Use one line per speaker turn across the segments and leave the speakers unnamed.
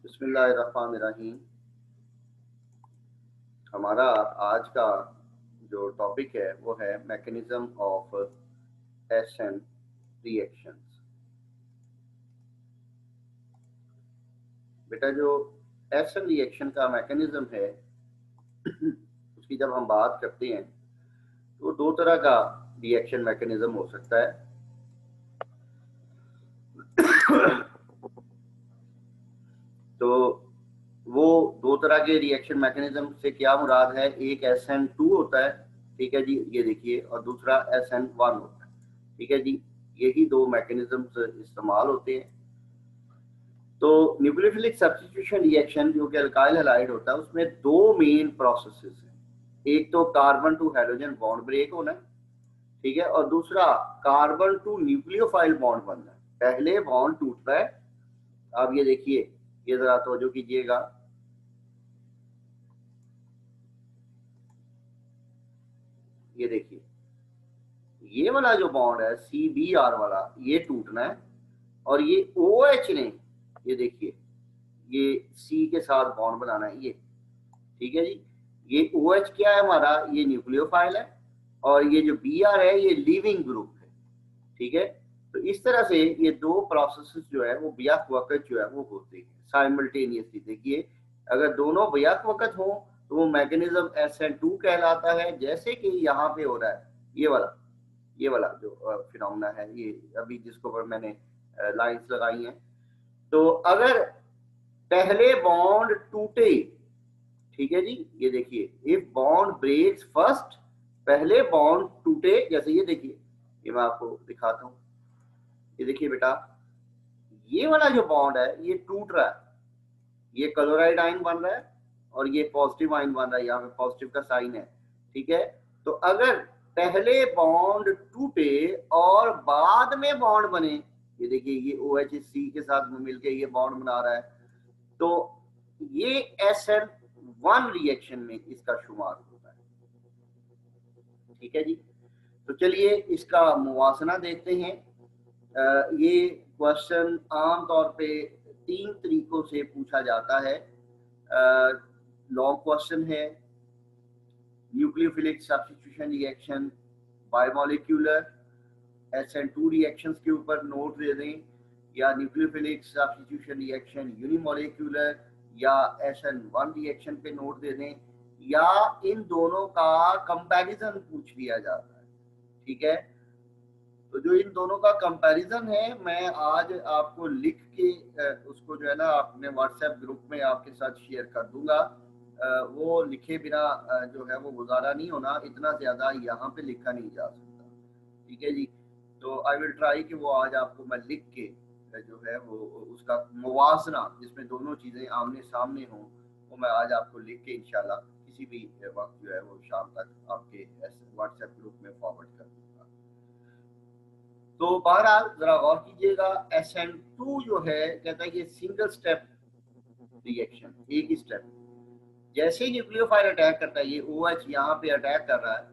बिस्मिल्लाहिर्रहमानिर्रहीम। हमारा आज का जो टॉपिक है वो है मैकेनिज्म ऑफ एसएन रिएक्शंस। बेटा, जो एसएन रिएक्शन का मैकेनिज्म है उसकी जब हम बात करते हैं तो दो तरह का रिएक्शन मैकेनिज्म हो सकता है। तो वो दो तरह के रिएक्शन मैकेनिज्म से क्या मुराद है, एक SN2 होता है, ठीक है जी, ये देखिए, और दूसरा SN1 होता है, ठीक है जी। यही दो मैकेनिज्म्स इस्तेमाल होते हैं। तो न्यूक्लियोफिलिक सब्स्टिट्यूशन रिएक्शन जो कि अल्काइल हैलाइड होता है उसमें दो मेन प्रोसेसेस हैं। एक तो carbon to hydrogen bond break होना है, ठीक है, और दूसरा कार्बन टू न्यूक्लियोफाइल बॉन्ड बनना है। पहले बॉन्ड टूट रहा है, अब ये देखिए, ये जरा तवज्जो कीजिएगा, ये देखिए, ये वाला जो बॉन्ड है CBr वाला, ये टूटना है, और ये OH ने, ये देखिए, ये C के साथ बॉन्ड बनाना है, ये, ठीक है जी। ये OH क्या है हमारा, ये न्यूक्लियोफाइल है, और ये जो Br है ये लीविंग ग्रुप है, ठीक है। तो इस तरह से ये दो प्रोसेसेस जो है वो बेक वक्त जो है वो होते हैं साइमल्टेनियसली। देखिए, अगर दोनों बेक वक्त हो तो वो मैकेनिज्म SN2 कहलाता है, जैसे कि यहाँ पे हो रहा है ये वाला जो फिनोमेना है, ये अभी जिसको पर मैंने लाइंस लगाई हैं। तो अगर पहले बॉन्ड टूटे, ठीक है जी, ये देखिए, इफ बॉन्ड ब्रेक्स फर्स्ट, पहले बॉन्ड टूटे, जैसे ये देखिए, ये मैं आपको दिखाता हूँ, ये देखिए बेटा, ये वाला जो बॉन्ड है ये टूट रहा है, ये क्लोराइड आयन बन रहा है और ये पॉजिटिव आयन बन रहा है, यहाँ पे पॉजिटिव का साइन है, ठीक है। तो अगर पहले बॉन्ड टूटे और बाद में बॉन्ड बने, ये देखिए, ये OH C के साथ मिलकर ये बॉन्ड बना रहा है, तो ये SN1 रिएक्शन में इसका शुमार होता है, ठीक है जी। तो चलिए इसका मुवासना देखते हैं। ये क्वेश्चन आमतौर पे 3 तरीकों से पूछा जाता है। लॉन्ग क्वेश्चन है, nucleophilic substitution reaction bimolecular, SN2 reactions के ऊपर नोट दे दें, या न्यूक्लियोफिलिक सब्स्टिट्यूशन रिएक्शन यूनिमोलिक्यूलर या SN1 रिएक्शन पे नोट दे दें, या इन दोनों का कंपैरिजन पूछ लिया जाता है, ठीक है। तो जो इन दोनों का कंपैरिजन है, मैं आज आपको लिख के उसको जो है ना अपने व्हाट्सएप ग्रुप में आपके साथ शेयर कर दूंगा। वो लिखे बिना जो है वो गुजारा नहीं होना, इतना ज्यादा यहाँ पे लिखा नहीं जा सकता, ठीक है जी। तो आई विल ट्राई कि वो आज आपको मैं लिख के जो है वो उसका मुवाजना, जिसमें दोनों चीजें आमने सामने हों, वो मैं आज आपको लिख के इंशाल्लाह किसी भी वक्त जो है वो शाम तक आपके व्हाट्सएप ग्रुप में फॉरवर्ड कर दूंगा। तो बहरहाल जरा गौर कीजिएगा, SN2 जो है कहता है कि सिंगल स्टेप रिएक्शन, एक ही स्टेप, जैसे ही न्यूक्लियोफाइल अटैक करता है, ये OH यहाँ पे अटैक कर रहा है,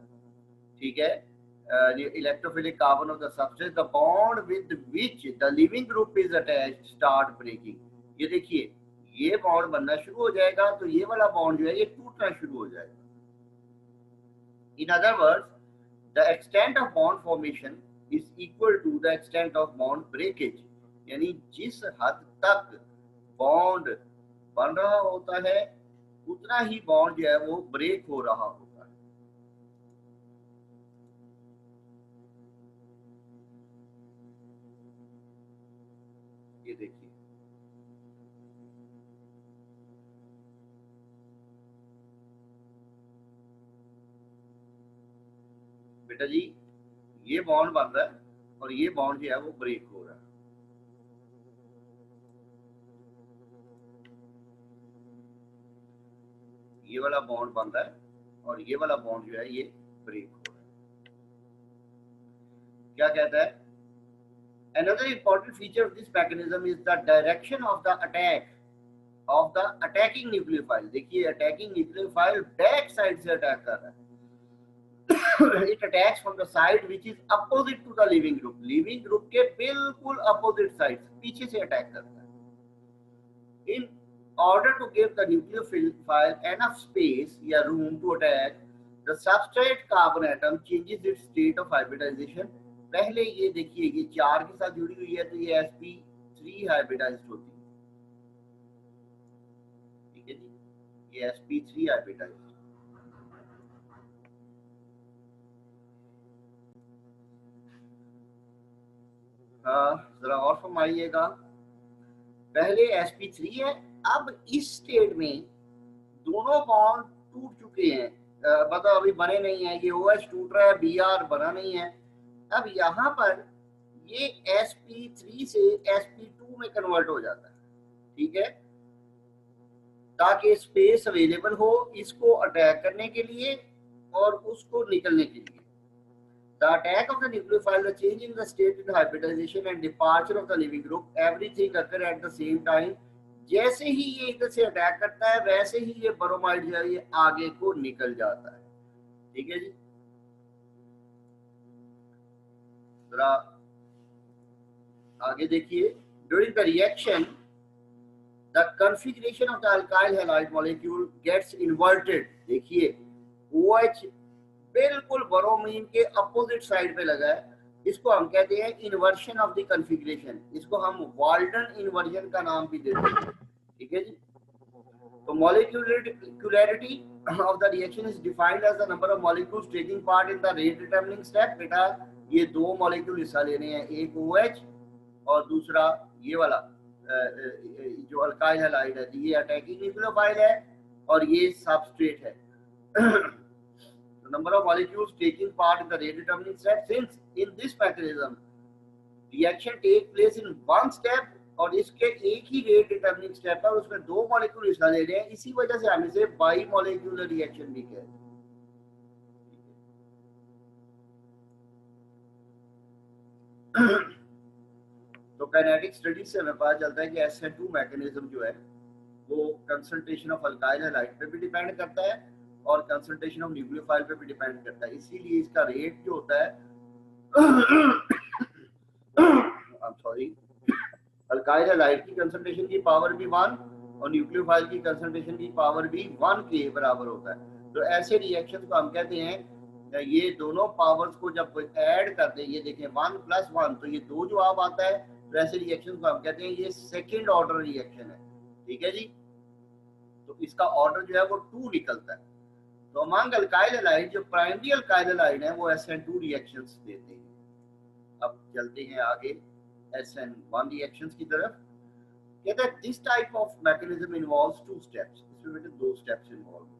ठीक है, electrophilic carbon of the substance, the bond with which the leaving group is attached start breaking. ये देखिए, ये बॉन्ड बनना शुरू हो जाएगा, तो ये वाला बॉन्ड जो है ये टूटना शुरू हो जाएगा। In other words, the extent of bond formation is equal to the extent of bond breakage, यानी जिस हद तक बॉन्ड बन रहा होता है उतना ही बॉन्ड जो है वो ब्रेक हो रहा होता है। ये देखिए, बेटा जी, ये बॉन्ड बन रहा है और ये बॉन्ड जो है वो ब्रेक हो रहा है। ये वाला बॉन्ड बन रहा है और ये वाला बॉन्ड जो है ये ब्रेक हो रहा है। क्या कहता है, another important feature of this mechanism is the direction of the attack of the attacking nucleophile। देखिए, अटैकिंग न्यूक्लियोफाइल बैक साइड से अटैक कर रहा है। It attacks from the side which is opposite to the living group। Leaving group के बिल्कुल opposite side, पीछे से attack करता है। इन order to give the nucleophile enough space या room to attack, the substrate carbon atom changes its state of hybridization. पहले ये देखिए ये 4 के साथ जुड़ी हुई है तो ये sp3 हाइब्रिडाइज्ड होती है, ठीक है जी, ये sp3 हाइब्रिडाइज्ड। जरा और फरमाइएगा, पहले sp3 है, अब इस स्टेट में दोनों बॉन्ड टूट चुके हैं, मतलब अभी बने नहीं है, ये OH टूट रहा है, Br बना नहीं है। अब यहाँ पर ये sp3 से sp2 में कन्वर्ट हो जाता है, ठीक है, ताकि स्पेस अवेलेबल हो इसको अटैक करने के लिए और उसको निकलने के लिए। The attack of the nucleophile, the change in the state in hybridization and departure of the living group, everything occur at the same time. जैसे ही ये इधर से अटैक करता है वैसे ही ये ब्रोमाइड जो है ये आगे को निकल जाता है, ठीक है जी। जरा आगे देखिए, during the reaction the configuration of the alkyl halide molecule gets inverted। देखिए OH बिल्कुल ब्रोमीन के अपोजिट साइड पे लगा है, इसको हम कहते हैं इन्वर्शन ऑफ द कॉन्फ़िगरेशन, इसको हम वाल्टन इन्वर्जन का नाम भी देते हैं, ठीक है जी। तो molecularity of the reaction is defined as the number of molecules taking part in the rate determining step। बेटा ये दो मॉलिक्यूल हिस्सा ले रहे हैं, एक OH और दूसरा ये वाला जो अल्काइल हैलाइड है, ये अटैकिंग न्यूक्लियोफाइल है और ये सबस्ट्रेट है। Number of molecules taking part in the rate determining step, since in this mechanism reaction take place in one step और इसके एक ही रेट डिटरमिनिंग स्टेप है और उसमें दो मॉलिक्यूल हिस्सा ले रहे हैं, इसी वजह से हम इसे बाई मॉलिक्यूलर रिएक्शन भी कहते हैं। तो काइनेटिक स्टडी से हमें पता चलता है कि SN2 मैकेनिज्म जो है वो कंसंट्रेशन ऑफ अल्काइल हैलाइड पे भी डिपेंड करता है और कंसंट्रेशन ऑफ न्यूक्लियोफाइल पे भी डिपेंड करता है, इसीलिए इसका रेट जो होता है सॉरी अल्काइल हैलाइड की कंसंट्रेशन की पावर भी 1 और न्यूक्लियोफाइल की कंसंट्रेशन की पावर भी 1 के बराबर होता है। तो ऐसे रिएक्शन को हम कहते हैं, ये दोनों पावर्स को जब ऐड करते हैं, ये देखें 1 + 1 तो ये 2 जवाब आता है, तो ऐसे रिएक्शन को हम कहते हैं ये सेकेंड ऑर्डर रिएक्शन है, ठीक है जी। तो इसका ऑर्डर जो है वो 2 निकलता है। तो अमंग अल्काइल हैलाइड जो प्राइमरी अल्काइल हैलाइड है वो SN2 रिएक्शंस देते हैं। अब चलते हैं आगे SN1 रिएक्शंस की तरफ। कहता है this type of mechanism involves 2 steps, इसमें बेटे 2 स्टेप्स इन्वॉल्व हैं।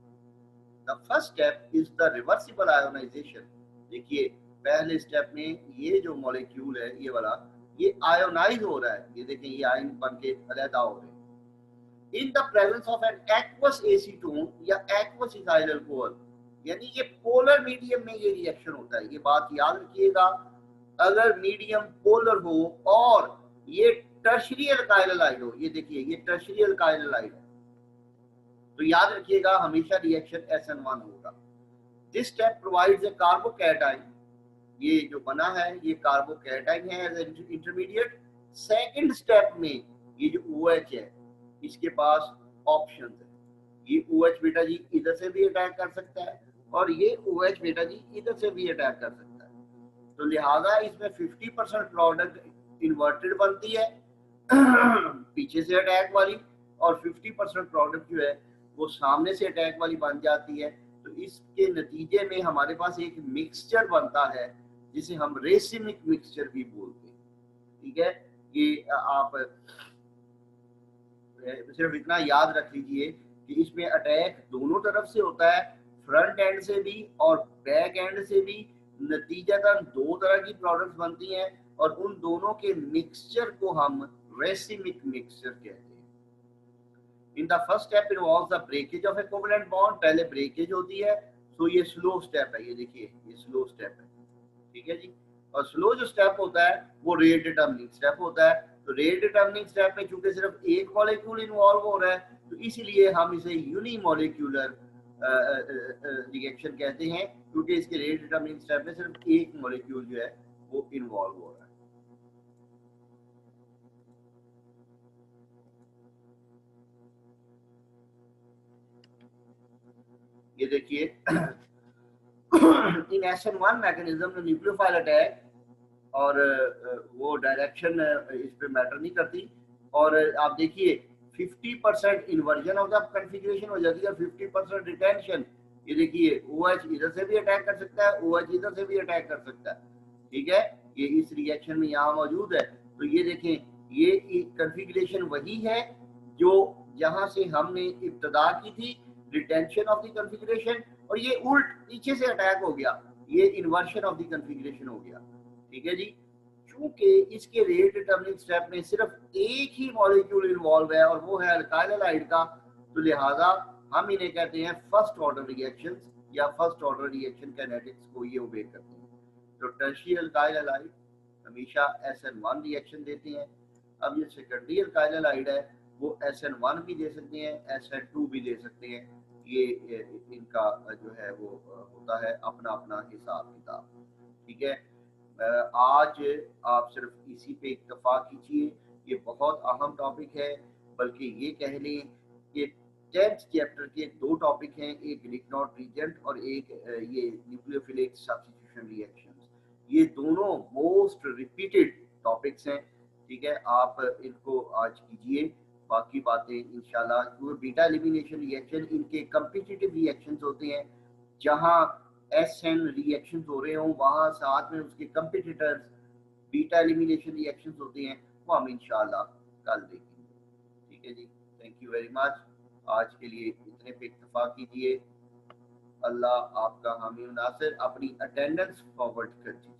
The first step is the reversible ionization. देखिए पहले स्टेप में ये जो मॉलिक्यूल है ये वाला ये आयोनाइज हो रहा है, ये देखें ये आयन बन के अलग हो रहे हैं in the presence of an aqueous acetone या aqueous ethyl alcohol, यानी ये पोलर मीडियम में ये रिएक्शन होता है। ये बात याद रखिएगा, अगर मीडियम पोलर हो और ये टर्शियरी अल्काइल हैलाइड हो, ये देखिए ये टर्शियरी अल्काइल हैलाइड है, तो याद रखिएगा हमेशा रिएक्शन SN1 होगा। This step provides a carbocation, ये जो बना है ये कार्बोकैटाइन है एज इंटरमीडिएट। सेकंड स्टेप में ये जो OH है इसके पास ऑप्शन है, ये OH बेटा जी इधर से भी अटैक कर सकता है और ये OH बेटा जी इधर से भी अटैक कर सकता है, तो लिहाजा इसमें 50% प्रोडक्ट इन्वर्टेड बनती है पीछे से अटैक वाली और 50% प्रोडक्ट जो है वो सामने से अटैक वाली बन जाती है। तो इसके नतीजे में हमारे पास एक मिक्सचर बनता है जिसे हम रेसिमिक मिक्सचर भी बोलते हैं, ठीक है। ये आप सिर्फ इतना याद रख लीजिए कि इसमें अटैक दोनों तरफ से होता है, फ्रंट एंड से भी और बैक एंड से भी। नतीजतन 2 तरह की प्रोडक्ट्स बनती हैं और उन दोनों के मिक्सचर को हम रेसिमिक मिक्सचर कहते हैं। In the first step involves the breakage of equivalent bond, पहले ब्रेकेज होती है, तो ये स्लो स्टेप है, ये देखिए ये स्लो स्टेप है, ठीक है जी। और स्लो जो स्टेप होता है वो रेट डिटरमिनिंग स्टेप होता है। तो रेट डिटरमिनिंग स्टेप में चूंकि सिर्फ एक मॉलिक्यूल इन्वॉल्व हो रहा है तो इसीलिए हम इसे यूनिमॉलिक्यूलर रिएक्शन कहते हैं, क्योंकि इसके रेट डिटरमिनिंग स्टेप में सिर्फ एक मॉलिक्यूल जो है वो इन्वॉल्व हो रहा है। ये देखिए इन SN1 मैकेनिज्म में न्यूक्लियोफाइल अटैक और वो डायरेक्शन इस पे मैटर नहीं करती। और आप देखिए 50% इन्वर्जन ऑफ द कॉन्फ़िगरेशन हो जाती है, 50% रिटेंशन। ये देखिए OH इधर से भी अटैक कर सकता है, OH इधर से भी अटैक कर सकता है, ठीक है। ये इस रिएक्शन में यहाँ मौजूद है। तो ये देखें, ये कॉन्फ़िगरेशन वही है जो जहां से हमने इब्तदा की थी, रिटेंशन ऑफ द कॉन्फ़िगरेशन, और ये उल्ट पीछे से अटैक हो गया, ये इन्वर्शन ऑफ द कॉन्फ़िगरेशन हो गया, ठीक है जी। चूंकि इसके रेट डिटर्मिनिंग स्टेप में सिर्फ एक ही मॉलिक्यूल इन्वॉल्व है और वो है अल्काइल हैलाइड का, तो लिहाजा हम इन्हें कहते हैं फर्स्ट ऑर्डर रिएक्शंस या फर्स्ट ऑर्डर रिएक्शन काइनेटिक्स को ये ओबे करते हैं। तो टर्शियरी अल्काइल हैलाइड हमेशा SN1 रिएक्शन देते हैं। अब ये सेकेंडरी अल्काइल हैलाइड है, वो SN1 भी दे सकते हैं, SN2 भी दे सकते हैं। ये इनका जो है वो होता है अपना अपना हिसाब किताब, ठीक है। आज आप सिर्फ इसी पे इक्तफा कीजिए, ये बहुत अहम टॉपिक है। बल्कि ये कह लें कि 10th चैप्टर के दो टॉपिक हैं, एक लिग्नॉट रीजेंट और एक ये न्यूक्लियोफिलिक सब्स्टिट्यूशन रिएक्शंस। ये दोनों मोस्ट रिपीटेड टॉपिक्स हैं, ठीक है। आप इनको आज कीजिए, बाकी बातें इंशाल्लाह, क्योंकि बीटा एलिमिनेशन रिएक्शन इनके कम्पिटिटिव रिएक्शंस होते हैं, जहां SN रिएक्शंस हो रहे हों, वहां साथ में उसके कंपिटिटर्स बीटा एलिमिनेशन रिएक्शंस होते हैं, वो हम इंशाल्लाह कल देखेंगे, ठीक है जी। Thank you very much. आज के लिए इतने पे इत्तेफाक कीजिए। अल्लाह आपका हामी नासिर। अपनी अटेंडेंस फॉरवर्ड कर दीजिए।